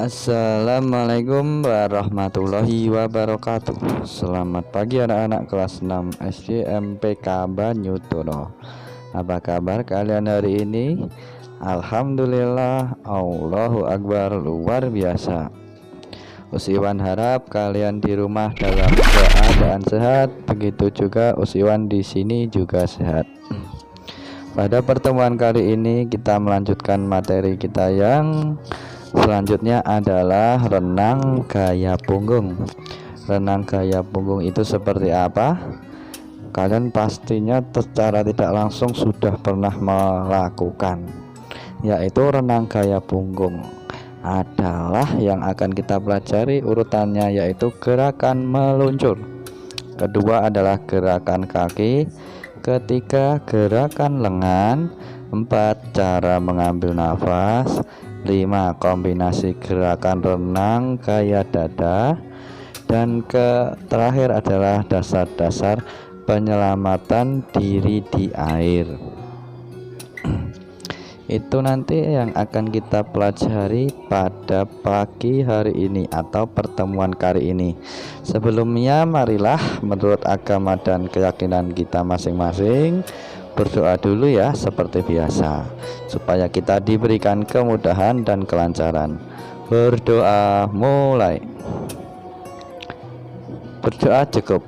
Assalamualaikum warahmatullahi wabarakatuh. Selamat pagi anak-anak kelas 6 SD MPK Banyutono. Apa kabar kalian hari ini? Alhamdulillah, Allahu Akbar, luar biasa. Usiwan harap kalian di rumah dalam keadaan sehat. Begitu juga Usiwan di sini juga sehat. Pada pertemuan kali ini kita melanjutkan materi kita yang selanjutnya adalah renang gaya punggung. Renang gaya punggung itu seperti apa? Kalian pastinya secara tidak langsung sudah pernah melakukan, yaitu renang gaya punggung adalah yang akan kita pelajari urutannya, yaitu gerakan meluncur. Kedua adalah gerakan kaki. Ketiga gerakan lengan. 4 cara mengambil nafas. 5 kombinasi gerakan renang gaya dada. Dan terakhir adalah dasar-dasar penyelamatan diri di air. Itu nanti yang akan kita pelajari pada pagi hari ini atau pertemuan kali ini. Sebelumnya marilah menurut agama dan keyakinan kita masing-masing berdoa dulu ya, seperti biasa, supaya kita diberikan kemudahan dan kelancaran. Berdoa mulai. Berdoa cukup.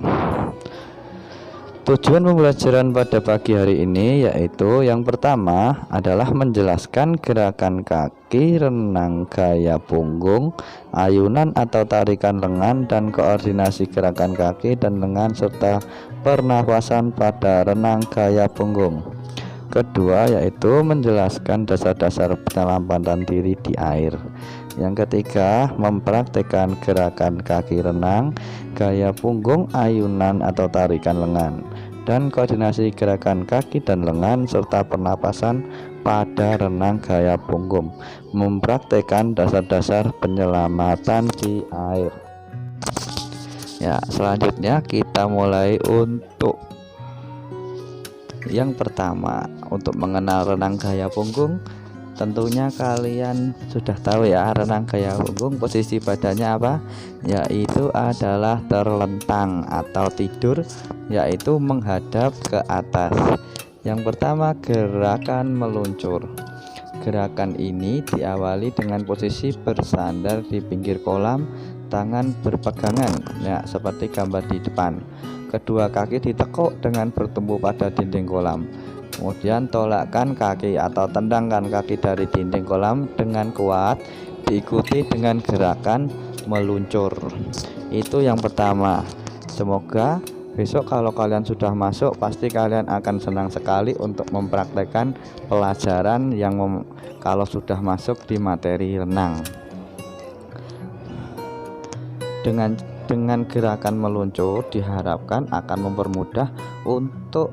Tujuan pembelajaran pada pagi hari ini yaitu yang pertama adalah menjelaskan gerakan kaki, renang gaya punggung, ayunan atau tarikan lengan, dan koordinasi gerakan kaki dan lengan serta pernafasan pada renang gaya punggung. Kedua yaitu menjelaskan dasar-dasar penyelamatan diri di air. Yang ketiga, mempraktekkan gerakan kaki renang, gaya punggung, ayunan atau tarikan lengan, dan koordinasi gerakan kaki dan lengan serta pernapasan pada renang gaya punggung. Mempraktekkan dasar-dasar penyelamatan di air. Ya, selanjutnya kita mulai untuk yang pertama, untuk mengenal renang gaya punggung. Tentunya kalian sudah tahu ya, renang gaya punggung posisi badannya apa? Yaitu adalah terlentang atau tidur, yaitu menghadap ke atas. Yang pertama gerakan meluncur. Gerakan ini diawali dengan posisi bersandar di pinggir kolam, tangan berpegangan ya, seperti gambar di depan. Kedua kaki ditekuk dengan bertumpu pada dinding kolam. Kemudian tolakkan kaki atau tendangkan kaki dari dinding kolam dengan kuat, diikuti dengan gerakan meluncur. Itu yang pertama. Semoga besok kalau kalian sudah masuk, pasti kalian akan senang sekali untuk mempraktekkan pelajaran yang kalau sudah masuk di materi renang. Dengan gerakan meluncur diharapkan akan mempermudah untuk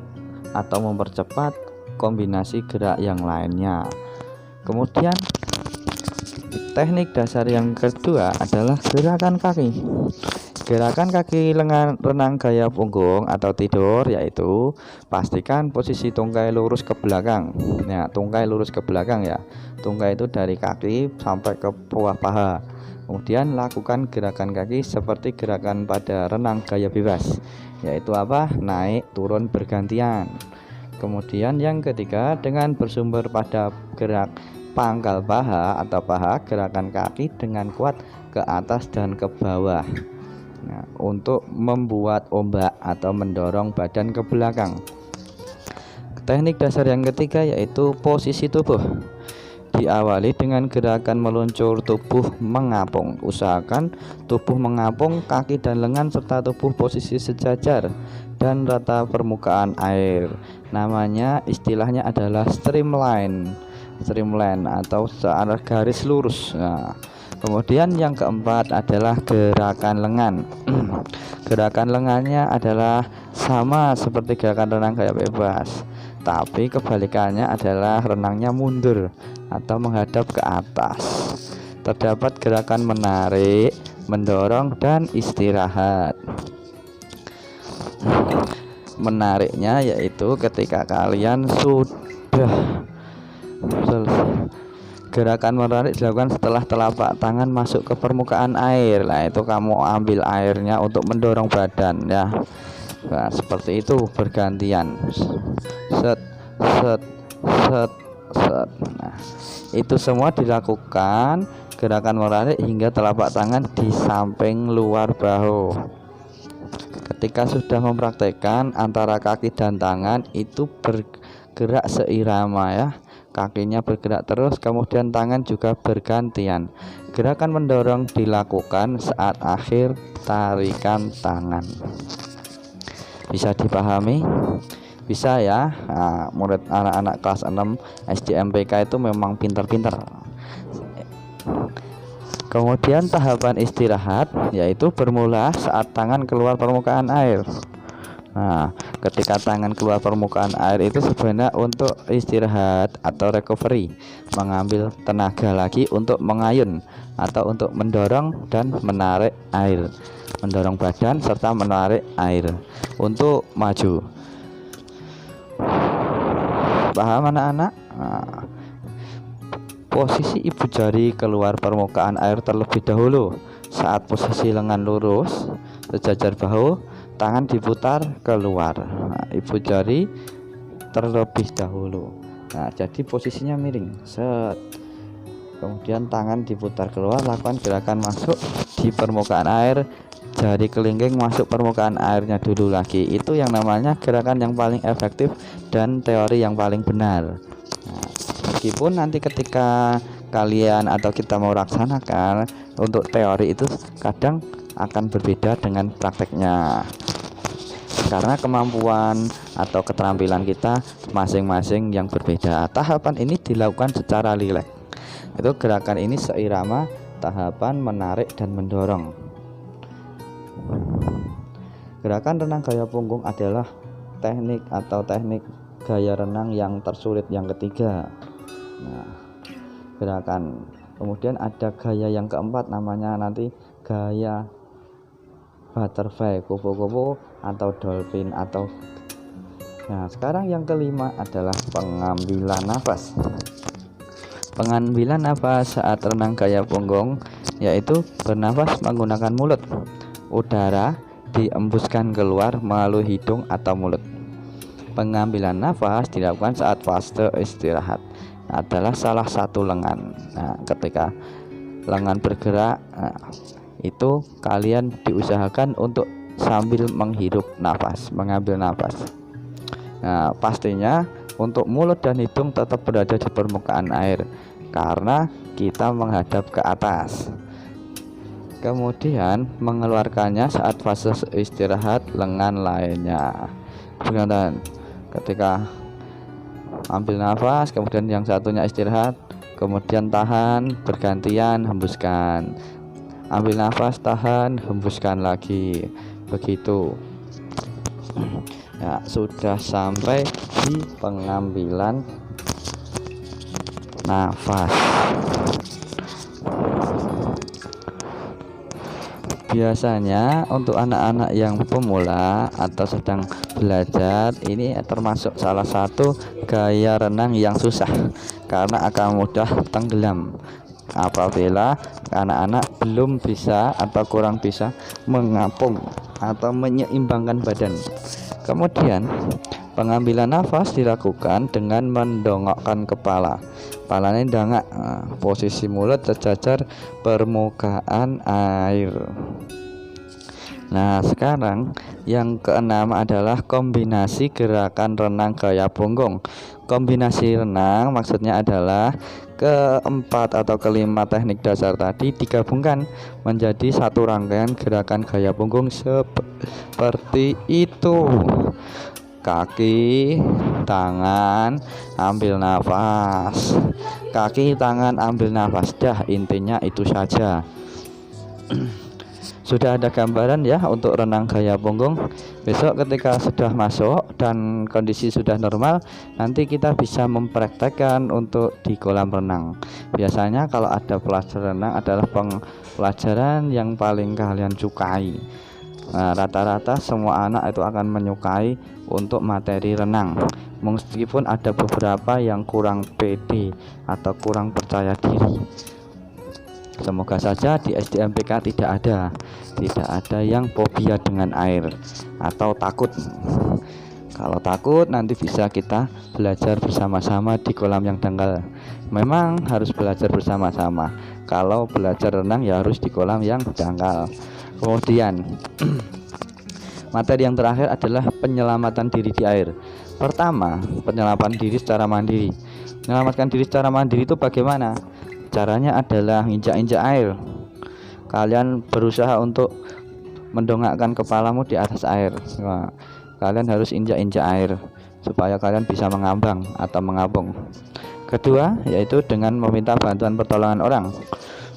atau mempercepat kombinasi gerak yang lainnya. Kemudian teknik dasar yang kedua adalah gerakan kaki. Gerakan kaki renang gaya punggung atau tidur, yaitu pastikan posisi tungkai lurus ke belakang. Ya, tungkai lurus ke belakang ya. Tungkai itu dari kaki sampai ke bawah paha. Kemudian lakukan gerakan kaki seperti gerakan pada renang gaya bebas, yaitu apa? Naik turun bergantian. Kemudian yang ketiga, dengan bersumber pada gerak pangkal paha atau paha, gerakan kaki dengan kuat ke atas dan ke bawah. Nah, untuk membuat ombak atau mendorong badan ke belakang. Teknik dasar yang ketiga yaitu posisi tubuh. Diawali dengan gerakan meluncur tubuh mengapung. Usahakan tubuh mengapung, kaki dan lengan serta tubuh posisi sejajar dan rata permukaan air. Namanya istilahnya adalah streamline atau searah garis lurus. Nah, kemudian yang keempat adalah gerakan lengan. Gerakan lengannya adalah sama seperti gerakan renang gaya bebas, tapi kebalikannya adalah renangnya mundur atau menghadap ke atas. Terdapat gerakan menarik, mendorong, dan istirahat. Menariknya yaitu ketika kalian sudah Gerakan menarik dilakukan setelah telapak tangan masuk ke permukaan air. Nah, itu kamu ambil airnya untuk mendorong badan ya. Nah, seperti itu bergantian. Set, set, set, set. Nah, itu semua dilakukan gerakan menarik hingga telapak tangan di samping luar bahu. Ketika sudah mempraktekkan, antara kaki dan tangan itu bergerak seirama ya. Kakinya bergerak terus, kemudian tangan juga bergantian. Gerakan mendorong dilakukan saat akhir tarikan tangan. Bisa dipahami? Bisa ya. Nah, murid anak-anak kelas 6 SD MPK itu memang pintar-pintar. Kemudian tahapan istirahat yaitu bermula saat tangan keluar permukaan air. Nah, ketika tangan keluar permukaan air itu sebenarnya untuk istirahat atau recovery, mengambil tenaga lagi untuk mengayun atau untuk mendorong dan menarik air, mendorong badan serta menarik air untuk maju. Paham anak-anak? Nah, posisi ibu jari keluar permukaan air terlebih dahulu. Saat posisi lengan lurus sejajar bahu, tangan diputar keluar. Nah, ibu jari terlebih dahulu. Nah, jadi posisinya miring. Set. Kemudian tangan diputar keluar, lakukan gerakan masuk di permukaan air. Jari kelingking masuk permukaan airnya dulu lagi. Itu yang namanya gerakan yang paling efektif dan teori yang paling benar. Nah, meskipun nanti ketika kalian atau kita mau laksanakan, untuk teori itu kadang akan berbeda dengan prakteknya, karena kemampuan atau keterampilan kita masing-masing yang berbeda. Tahapan ini dilakukan secara rileks. Itu gerakan ini seirama tahapan menarik dan mendorong. Gerakan renang gaya punggung adalah teknik gaya renang yang tersulit yang ketiga. Nah, gerakan kemudian ada gaya yang keempat, namanya nanti gaya butterfly, kupu-kupu atau dolphin atau. Nah, sekarang yang kelima adalah pengambilan nafas. Pengambilan nafas saat renang gaya punggung yaitu bernafas menggunakan mulut. Udara diembuskan keluar melalui hidung atau mulut. Pengambilan nafas dilakukan saat fase istirahat, adalah salah satu lengan. Nah, ketika lengan bergerak, itu kalian diusahakan untuk sambil menghirup nafas, mengambil nafas. Nah, pastinya untuk mulut dan hidung tetap berada di permukaan air karena kita menghadap ke atas. Kemudian mengeluarkannya saat fase istirahat lengan lainnya. Kemudian ketika ambil nafas, kemudian yang satunya istirahat, kemudian tahan, bergantian hembuskan. Ambil nafas, tahan, hembuskan lagi. Begitu. Ya, sudah sampai di pengambilan nafas. Biasanya untuk anak-anak yang pemula atau sedang belajar, ini termasuk salah satu gaya renang yang susah karena akan mudah tenggelam apabila anak-anak belum bisa atau kurang bisa mengapung atau menyeimbangkan badan. Kemudian pengambilan nafas dilakukan dengan mendongakkan kepala. Kepalanya dongak, posisi mulut sejajar permukaan air. Nah, sekarang yang keenam adalah kombinasi gerakan renang gaya punggung. Kombinasi renang maksudnya adalah keempat atau kelima teknik dasar tadi digabungkan menjadi satu rangkaian gerakan gaya punggung seperti itu. Kaki, tangan, ambil nafas. Kaki, tangan, ambil nafas. Dah, intinya itu saja. Sudah ada gambaran ya untuk renang gaya punggung. Besok ketika sudah masuk dan kondisi sudah normal, nanti kita bisa mempraktekkan untuk di kolam renang. Biasanya kalau ada pelajaran renang adalah pelajaran yang paling kalian sukai. Nah, rata-rata semua anak itu akan menyukai untuk materi renang, meskipun ada beberapa yang kurang pede atau kurang percaya diri. Semoga saja di SDMPK tidak ada yang fobia dengan air atau takut. Kalau takut nanti bisa kita belajar bersama-sama di kolam yang dangkal. Memang harus belajar bersama-sama. Kalau belajar renang ya harus di kolam yang dangkal. Kemudian materi yang terakhir adalah penyelamatan diri di air. Pertama, penyelamatan diri secara mandiri. Menyelamatkan diri secara mandiri itu bagaimana? Caranya adalah injak-injak air. Kalian berusaha untuk mendongakkan kepalamu di atas air. Nah, kalian harus injak-injak air supaya kalian bisa mengambang atau mengapung. Kedua, yaitu dengan meminta bantuan pertolongan orang.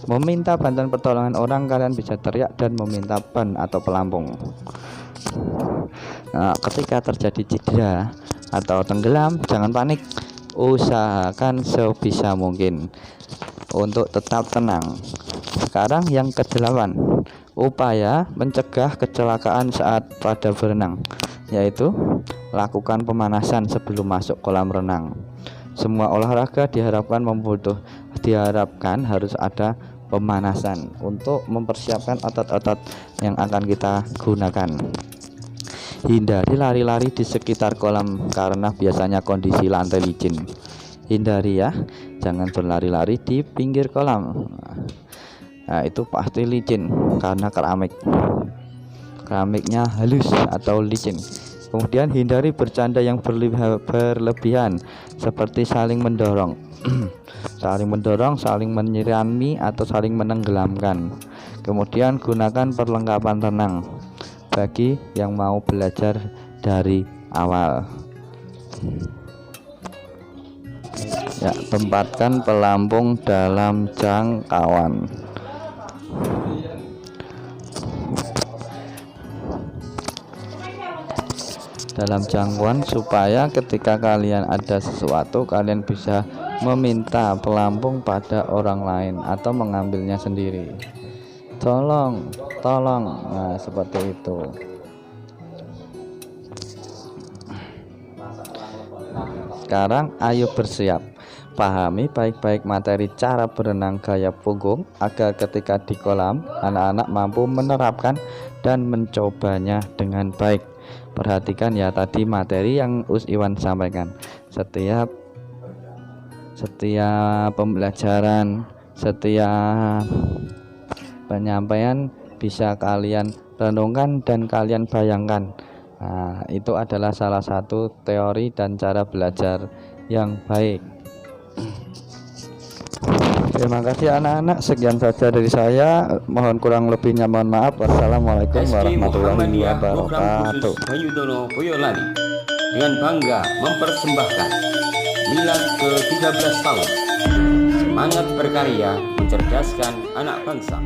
Meminta bantuan pertolongan orang, kalian bisa teriak dan meminta ban atau pelampung. Nah, ketika terjadi cedera atau tenggelam, jangan panik. Usahakan sebisa mungkin untuk tetap tenang. Sekarang yang ke-8, upaya mencegah kecelakaan saat pada berenang, yaitu lakukan pemanasan sebelum masuk kolam renang. Semua olahraga diharapkan harus ada pemanasan untuk mempersiapkan otot-otot yang akan kita gunakan. Hindari lari-lari di sekitar kolam karena biasanya kondisi lantai licin. Hindari ya, jangan berlari-lari di pinggir kolam. Nah, itu pasti licin karena keramiknya halus atau licin. Kemudian hindari bercanda yang berlebihan seperti saling mendorong saling menyirami atau saling menenggelamkan. Kemudian gunakan perlengkapan renang bagi yang mau belajar dari awal. Ya, tempatkan pelampung dalam jangkauan. Supaya ketika kalian ada sesuatu, kalian bisa meminta pelampung pada orang lain atau mengambilnya sendiri. Tolong. Nah, seperti itu. Sekarang ayo bersiap. Pahami baik-baik materi cara berenang gaya punggung agar ketika di kolam anak-anak mampu menerapkan dan mencobanya dengan baik. Perhatikan ya tadi materi yang Us Iwan sampaikan. Setiap pembelajaran, setiap penyampaian bisa kalian renungkan dan kalian bayangkan. Nah, itu adalah salah satu teori dan cara belajar yang baik. Terima kasih anak-anak, sekian saja dari saya. Mohon kurang lebihnya mohon maaf. Wassalamualaikum warahmatullahi wabarakatuh. Bayudono Boyolali dengan bangga mempersembahkan milad ke-13 tahun. Semangat berkarya mencerdaskan anak bangsa.